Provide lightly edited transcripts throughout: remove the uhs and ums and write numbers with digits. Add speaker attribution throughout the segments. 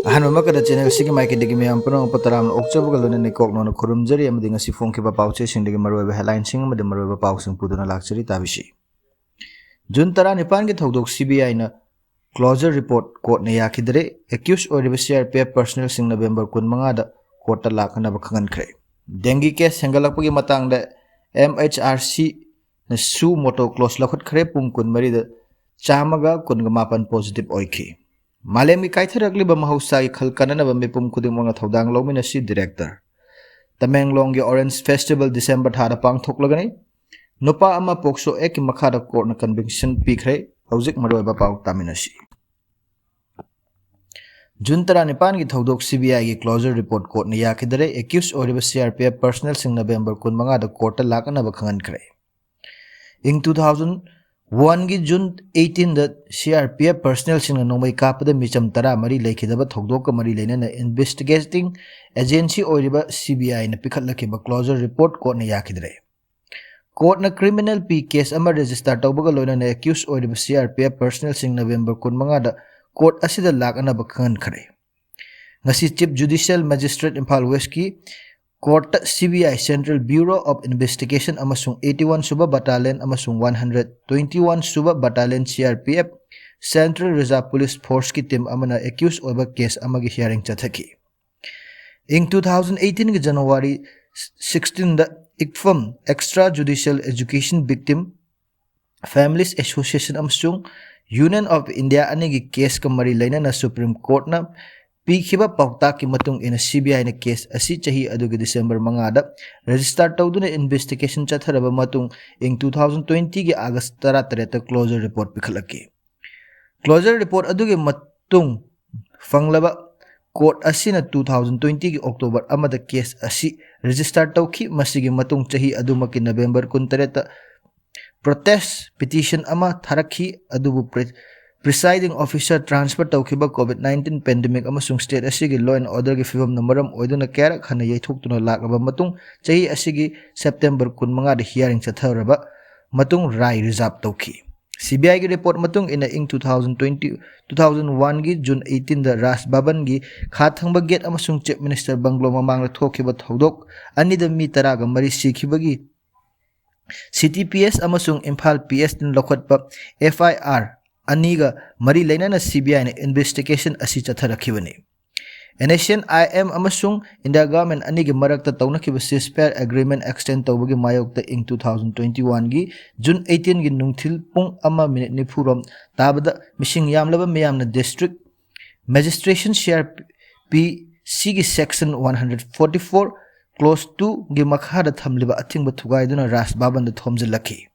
Speaker 1: Hanumaka channel Sigmaki Digimiampano Pataram October and Kokno Kurumjari and the Sifon Kiba pouches in the Marua headline sing with the Marua Paus and Puduna Luxury Tavishi. Juntara Nipangi Todok CBI in a closure report court Nayakidre, accused or CRPF personal sing November Kunmangada, Kota Lakanabakan Cray. Dengue case Sangalapagi Matang the MHRC Su Moto close Lakut Crepum Kunmari the Chamaga Kungamapan positive oiki. Malemi Kaitharagli Bamahusai Kalkanana Mipum Kudimanga Thodang Lominasi director. Tamenglong Orange Festival December Hadapang Toklagani. Nopa ama pokso eki makada court na conviction pikre hauzik maroiba pau taminashi. Juntara Nipan ki thodok CBI ki closure report court na yakidare accused oriba CRPF personnel sing November kun mangada court lakana bakhangan kre. In 2001 ki June 18 the CRPF personnel sing na nomai kapada micham tara mari lekidaba thodok ka mari lena na investigating agency oriba CBI na pikhatlaki closure report court na yakidare. Court na criminal P case ama register tawbaga loina na accused or CRPF personnel sing November kun mangada court asida lakana bakhan khare. Ngasi Chief Judicial Magistrate Imphal West ki court CBI Central Bureau of Investigation amasung 81 Suba Battalion amasung 121 Suba Battalion CRPF Central Reserve Police Force ki team amana accused over case amagi hearing chathaki. In 2018 ki January 16 the ICFM Extrajudicial Education Victim Families Association Amsung Union of India anigi case kamari laina na Supreme Court na pikhiba paukta ki matung ina CBI na case asi chahi adugi December mangada register tawduna investigation chatharaba matung in 2020 ki August 13 closure report pikhalaki. Closure report adugi matung fanglaba court asina 2020 ki October amada case asi register tawki masigi matung chahi adumaki November 13 protest petition ama tharakhi adubu presiding officer transfer tawkiba COVID-19 pandemic amasung state asigi law and order ki fivam namaram oiduna kera khana yaithuktuna lakaba matung chahi asigi September 15 da hearing chatharaba matung rai reserve tawki. CBI ki report matung ina ing 2001 ki June 18 the Ras Baban gi khathangba gate amasung Chief Minister Banglo mamang la thokiba thodok ani da mi taraga mari sikhibagi CTPS amasung Imphal PS din lokhatpa FIR aniga mari laina na CBI na investigation asi chatharakibani. NSN IM amasung India government anigi marakta tawnakiba ceasefire agreement extend tawbagi mayokta in 2021 gi June 18 gi nungthil pung ama minute nifuram tabada mishing yamlaba miyamna district magistration share P C gi section 144 close to gi makhada thamliba athingba thugaiduna Ras Baban da thomjilaki.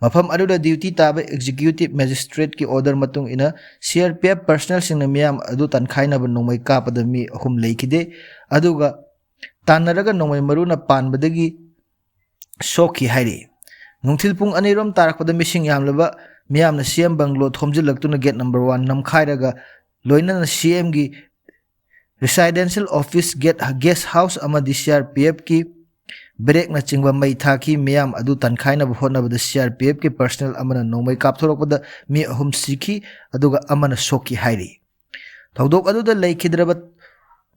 Speaker 1: Mafam aduda duty taba executive magistrate ki order matung ina CRPF personnel sing na miyam adu tankhaina ba nomai kapada mi ahum leikide aduga tanaraga nomai maruna panbadagi soki hairi nungthil pung anirom tarakpada missing yamlaba miyam na CM Banglo thomjilaktuna gate number 1 namkhairaga loina na CM gi residential office guest house ama CRPF ki break na chingba mai thaki miyam adu tankhaina bhona bada CRPF ki personal amana nomai kapthorok bada mi ahum sikhi aduga amana soki hairi thodok adu da laikhidraba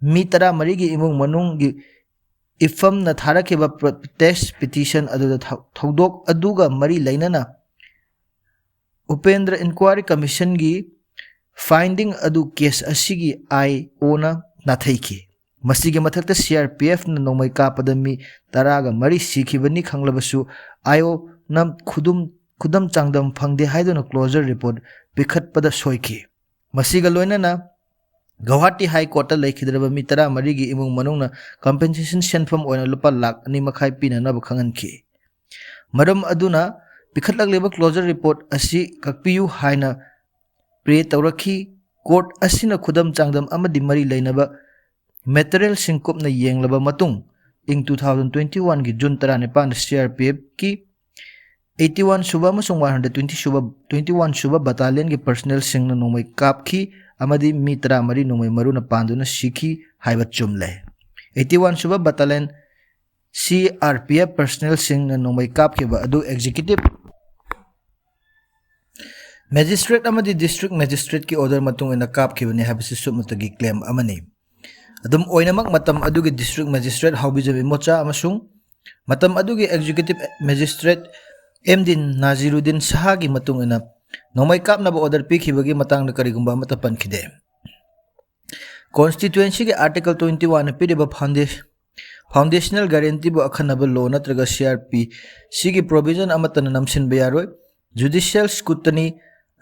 Speaker 1: mi tara mari gi imung manung gi ifam na tharake ba protest petition adu da thodok aduga mari lainana Upendra Inquiry Commission gi finding adu case asigi ai ona nathaiki masigi mathakta CRPF na nomai kapada mi taraga mari sikhibani khanglabasu ayo nam khudam changdam phangde haidona closure report pikhatpada soiki masiga loinana Guwahati High Court laikhidraba mi tara mari gi imung manungna compensation senfam oina lupa lakh ani makhai pina na bakhangan ki maram aduna pikhatlagleba closure report asi kakpiyu haina pre tawrakhi court asina khudam changdam amadi mari lainaba material singkup na yenglaba matung in 2021 gi June 19 CRPF ki 81 suba amasung 121 suba battalion gi personnel sing na nomai kapki amadi mi tara mari nomai maruna panduna sikhi haiba chumle 81 suba battalion CRPF personnel sing na nomai kapki ba adu executive Magistrate amadi district magistrate ki order matung ina kapkhibani habisi sumutagi claim amani adum oinamak matam adugi district magistrate haubijami mocha amasung matam adugi executive magistrate MD Naziruddin Shahagi matung ina nomai kapnaba order pikhibagi matangda karigumba amata pankhide constituency ki article 21 pidiba foundational guarantee bu akhanaba law natraga CRP sigi provision amatana namsin bayaroi judicial scrutiny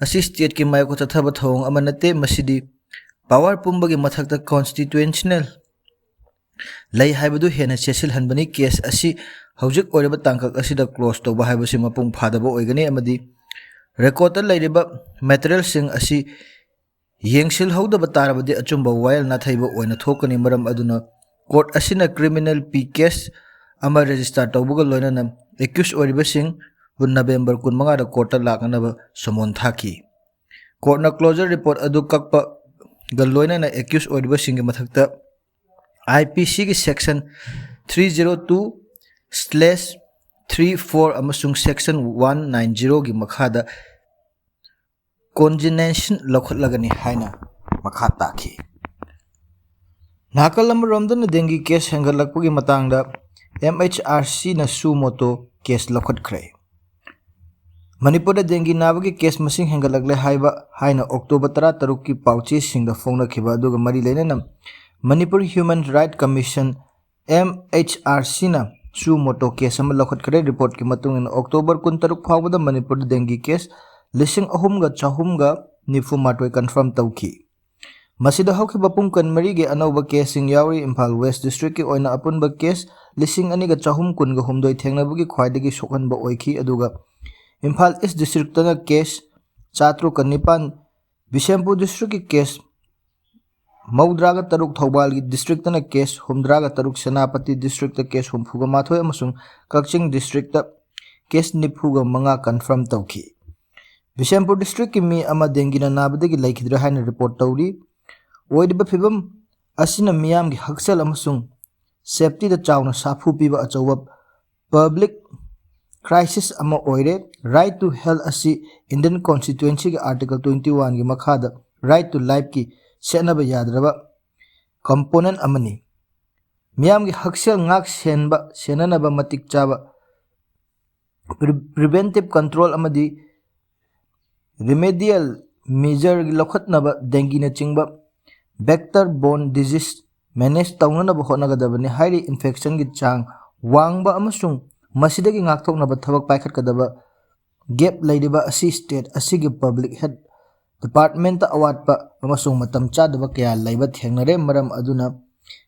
Speaker 1: asi state ki mai ko tathaba thong amanate masidi power pumbagi mathakta constitutional lay haibadu hena chesil hanbani case asi hojik oiraba tangkak asida close to ba haibusi mapung phadaba oigani amadi record layriba material sing asi yengsil hodaba tarabadi achumba while na thaiba oina thokani maram aduna court asina criminal p case ama register tawbuga loinana accused oiriba sing November 15 da court lakanaba somon thaki court na closure report adu kakpa galloina na accused oiriba singi mathakta IPC ki section 302/34 amasung section 190 gi makhada congenation lokhatlagani haina makha taki nakalam romdan dengue case hangalakpugi matangda MHRC na sumoto case lokhat khrai Manipur dengue nabagi case masing hengalagle haiba haina October 13 ki pauchi singda phongna khiba aduga mari leinana Manipur Human Right Commission MHRC na sumoto case am lokhat khare report ki matung in October 13 phawda Manipur dengue case lising ahumga chahumga nifumatoi confirm tawki masida hawki bapum kan mari ge anova case sing yawi Imphal West District ki oina apunba case lising ani ga chahum kun ga humdoi thengnabugi khwaidagi sokhanba oikhi aduga Imphal East District tana case chatru kanipan Bishempur District ki case Maudraga Taruk Thobal ki district tana case Humdraga Taruk Senapati District ta case Humfuga Mathoi amasung Kakching District ta case Niphuga manga confirm tawki Bishempur District ki mi ama dengue na nabadagi laikhidra haina report tawri oidiba phibam asina miyam gi haksal amasung safety da chawna safu piba achawa public crisis ama oire right to health asi Indian constituency ki article 21 gi makhada right to life ki senaba yadraba component amani miyam gi haksel ngak senba senanaba matik chaba preventive control amadi remedial measure gi lokhatnaba dengue na chingba vector borne disease manage tawnanaba honagadabani hairi infection gi chang wangba amasung masidagi ngakthoknaba thabak paikhatkadaba gap laidiba asi state asigi public health department ta awatpa amasung matam chadaba kya laiba thengnare maram aduna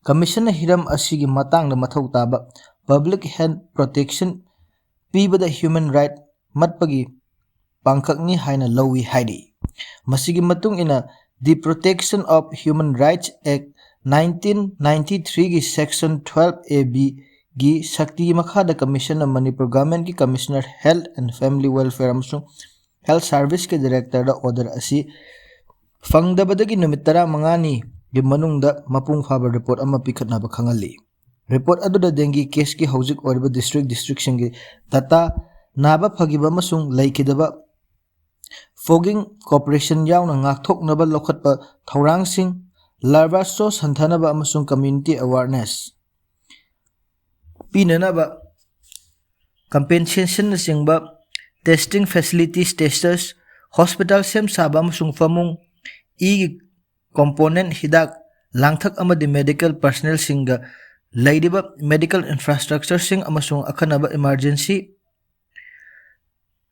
Speaker 1: commission hiram asigi matangda mathau taba public health protection pibada human right matpagi pangkhakni haina lawi haidi masigi matung ina the Protection of Human Rights Act 1993 gi section 12AB gi Shakti Makhada Commission of Manipur Government ki Commissioner Health and Family Welfare amasung Health Service ki Director da order asi fangdabadagi numit 15 gi manungda mapung phaba report ama pikhatnaba khangali report aduda dengue case ki hojik oriba district singi data naba phagiba amasung laikidaba fogging cooperation yauna ngakthoknaba lokhatpa thaurangsing larva source hanthanaba amasung community awareness pinanaba compensation singba testing facilities testers hospital sem saba amasung famung e component hidak langthak amadi medical personnel singa laidiba medical infrastructure sing amasung akhanaba emergency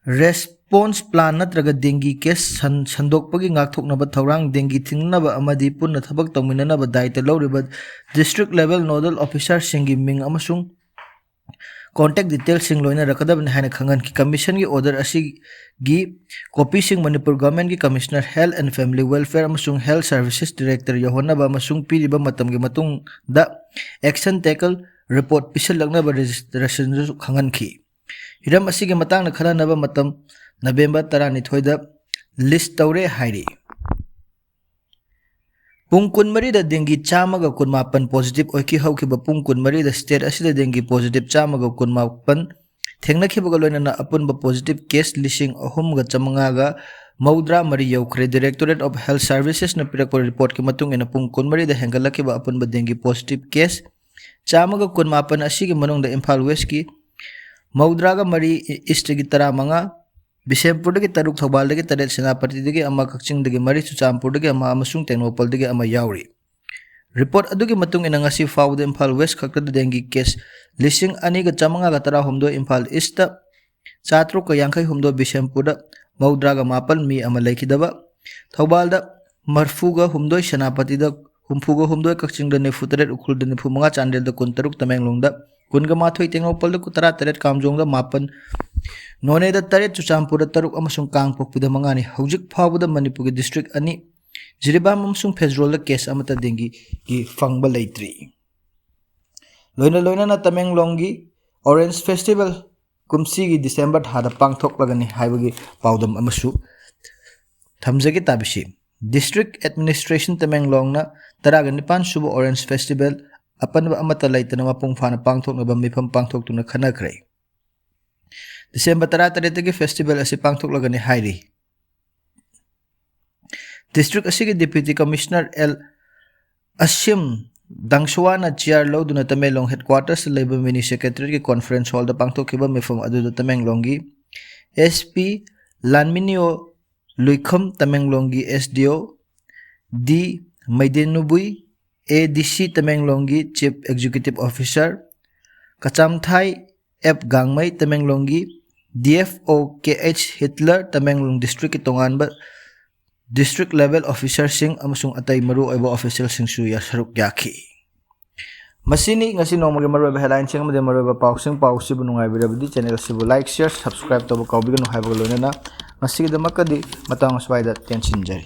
Speaker 1: response plan natraga dengue case sandokpagi ngakthoknaba thaurang dengue thingnaba amadi punna thabak tawminanaba daita lawriba district level nodal officer singi ming amasung contact details sing loina rakadabani haina khangan ki commission gi order asi gi copy sing Manipur government ki commissioner health and family welfare amasung health services director yohonaba amasung piriba matam gi matung da action tackle report pisal lagnaba registration khangan ki hiram asigi matangna khananaba matam November 12 da list tawre hairi pung kun mari da dengue chamaga kun mapan positive oiki hauki ba pung kun mari da state asida dengue positive chamaga kun mapan thengna khiba loina na apun ba positive case lising ahum ga chamanga ga Maudra Mari Yokre Directorate of Health Services na pirakor report ki matung ina pung kunmari da hengalaki ba apun ba dengue positive case chamaga kunmapan asigi manung da Imphal West ki Maudra ga Mari East gi tara manga Bisempur dagi taruk Thobal dagi taret Senapati dagi ama Kakching dagi Mari Chuchampur dagi ama amasung Tenopal dagi ama yauri report adugi matung ina ngasi fawda Imphal West khakta dengue case lising ani ga chamanga ga tara humdo Imphal East ta Chatro ka yangkai humdo Bisempur da Maudra ga mapal mi ama laikidaba Thobal da marfu ga humdo Senapati da humfu ga humdo Kakching da nefu taret ukul da nefu manga Chandel da kuntaruk Tamenglong da kun ga mathoi Tenopal da kutara taret Kamjong da mapan None da taret Chuchampur da taruk amasung Kangpokpi da mangani hujik phawda Manipur district ani Jiribam amasung Fezrol da case amata dengue ki fangba leitri loina na Tamenglong gi Orange Festival kumsi gi December thada pangthok lagani haibagi pawdam amasu thamjagi tabisi district administration Tamenglong na taraga nipan subo Orange Festival apanba amata leitana mapung phana pangthok na mifam pangthok tuna khanakrai December taratagi festival asi pangthok lagani hairi district asigi deputy commissioner L Asim Dangswana chair lo duna Tamenglong headquarters labor mini secretary ki conference hall da pangthok kiba mifam adu da Tamenglong gi SP Lanminio Luikham Tamenglong gi SDO D Maidenubui ADC Tamenglong gi chief executive officer Kachamthai F Gangmai Tamenglong gi DFO KH Hitler Tamenglong district ki tonganba district level officer sing amasung atay maru aiba official sing suya saruk yaki masini ngasi nongmagi maru headline sing amade maru pausing pausi bunungai birabdi channel sibu like share subscribe to kaubigan no haiba loina na ngasi damakadi matang swaida tension jari